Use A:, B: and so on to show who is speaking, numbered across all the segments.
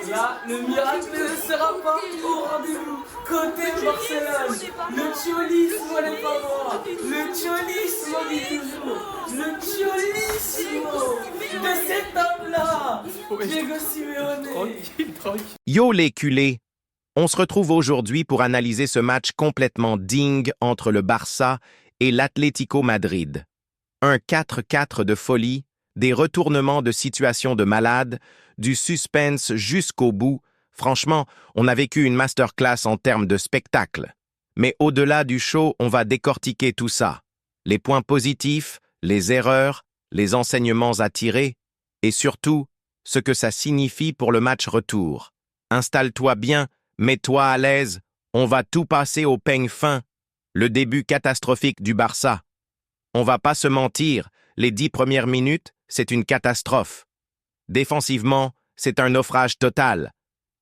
A: Là, le miracle ne sera pas au rendez-vous. Côté Barcelone, le cholismo n'est pas moi. Le cholismo vit toujours. Le cholismo de cet homme-là. Diego Simeone.
B: Tranquille.
C: Yo les culés! On se retrouve aujourd'hui pour analyser ce match complètement dingue entre le Barça et l'Atlético Madrid. Un 4-4 de folie, des retournements de situation de malade, du suspense jusqu'au bout. Franchement, on a vécu une masterclass en termes de spectacle. Mais au-delà du show, on va décortiquer tout ça. Les points positifs, les erreurs, les enseignements à tirer, et surtout, ce que ça signifie pour le match retour. Installe-toi bien, mets-toi à l'aise, on va tout passer au peigne fin. Le début catastrophique du Barça. On va pas se mentir, les 10 premières minutes, c'est une catastrophe. Défensivement, c'est un naufrage total.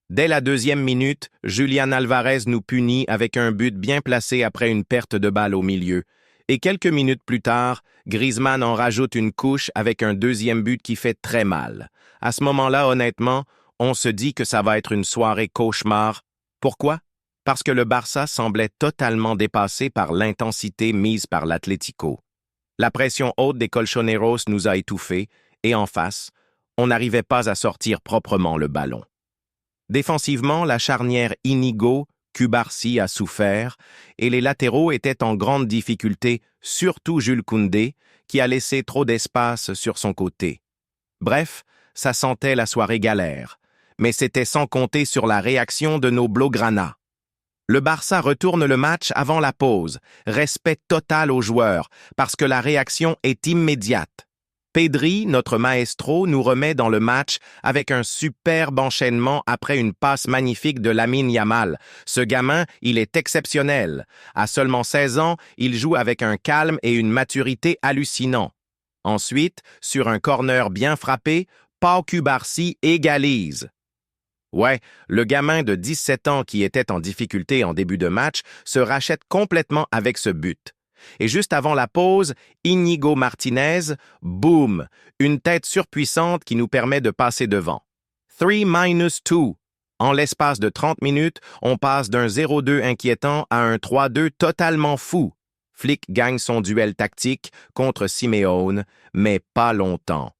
C: Dès la 2e minute, Julián Alvarez nous punit avec un but bien placé après une perte de balle au milieu. Et quelques minutes plus tard, Griezmann en rajoute une couche avec un 2e but qui fait très mal. À ce moment-là, honnêtement, on se dit que ça va être une soirée cauchemar. Pourquoi? Parce que le Barça semblait totalement dépassé par l'intensité mise par l'Atlético. La pression haute des Colchoneros nous a étouffés, et en face, on n'arrivait pas à sortir proprement le ballon. Défensivement, la charnière Inigo-Cubarsí a souffert, et les latéraux étaient en grande difficulté, surtout Jules Koundé, qui a laissé trop d'espace sur son côté. Bref, ça sentait la soirée galère, mais c'était sans compter sur la réaction de nos Blaugrana. Le Barça retourne le match avant la pause, respect total aux joueurs, parce que la réaction est immédiate. Pedri, notre maestro, nous remet dans le match avec un superbe enchaînement après une passe magnifique de Lamine Yamal. Ce gamin, il est exceptionnel. À seulement 16 ans, il joue avec un calme et une maturité hallucinants. Ensuite, sur un corner bien frappé, Pau Cubarsí égalise. Ouais, le gamin de 17 ans qui était en difficulté en début de match se rachète complètement avec ce but. Et juste avant la pause, Íñigo Martínez, boum, une tête surpuissante qui nous permet de passer devant. 3-2. En l'espace de 30 minutes, on passe d'un 0-2 inquiétant à un 3-2 totalement fou. Flick gagne son duel tactique contre Simeone, mais pas longtemps.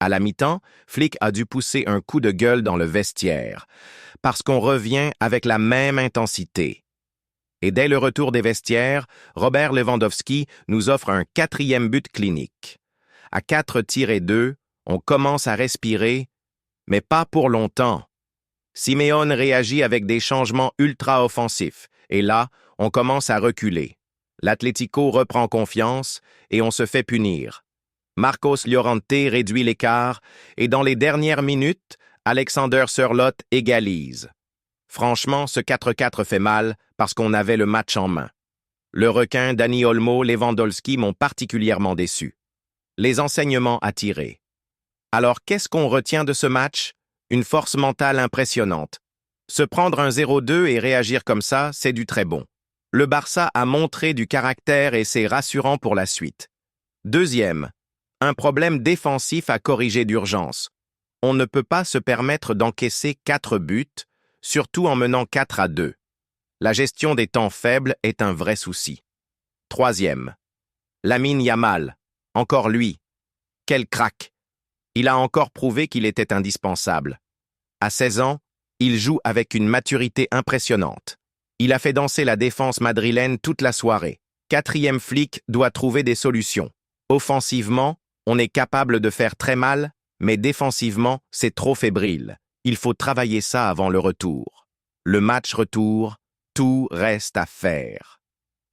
C: À la mi-temps, Flick a dû pousser un coup de gueule dans le vestiaire, parce qu'on revient avec la même intensité. Et dès le retour des vestiaires, Robert Lewandowski nous offre un 4e but clinique. À 4-2, on commence à respirer, mais pas pour longtemps. Simeone réagit avec des changements ultra-offensifs, et là, on commence à reculer. L'Atlético reprend confiance, et on se fait punir. Marcos Llorente réduit l'écart et dans les dernières minutes, Alexander Sørloth égalise. Franchement, ce 4-4 fait mal parce qu'on avait le match en main. Le requin, Dani Olmo, Lewandowski m'ont particulièrement déçu. Les enseignements à tirer. Alors, qu'est-ce qu'on retient de ce match? Une force mentale impressionnante. Se prendre un 0-2 et réagir comme ça, c'est du très bon. Le Barça a montré du caractère et c'est rassurant pour la suite. Deuxième, un problème défensif à corriger d'urgence. On ne peut pas se permettre d'encaisser 4 buts, surtout en menant 4-2. La gestion des temps faibles est un vrai souci. Troisième, Lamine Yamal, encore lui. Quel crack! Il a encore prouvé qu'il était indispensable. À 16 ans, il joue avec une maturité impressionnante. Il a fait danser la défense madrilène toute la soirée. 4e Flick doit trouver des solutions. Offensivement, on est capable de faire très mal, mais défensivement, c'est trop fébrile. Il faut travailler ça avant le retour. Le match retour, tout reste à faire.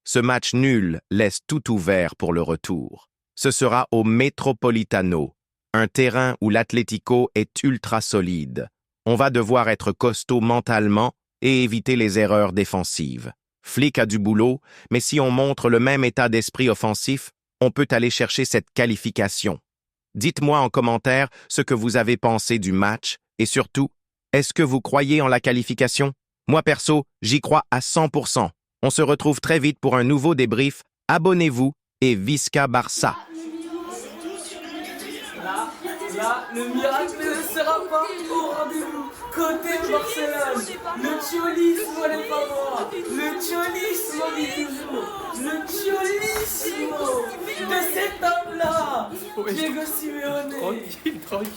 C: Ce match nul laisse tout ouvert pour le retour. Ce sera au Metropolitano, un terrain où l'Atlético est ultra solide. On va devoir être costaud mentalement et éviter les erreurs défensives. Flick a du boulot, mais si on montre le même état d'esprit offensif, on peut aller chercher cette qualification. Dites-moi en commentaire ce que vous avez pensé du match et surtout, est-ce que vous croyez en la qualification? Moi perso, j'y crois à 100%. On se retrouve très vite pour un nouveau débrief. Abonnez-vous et Visca Barça!
A: Là, le miracle ne sera pas au rendez-vous. Côté Barcelone, le Cholismo n'est pas moi. Le Cholismo vit toujours. Le Cholismo de cet homme-là, Diego Simeone.
B: Tranquille, tranquille.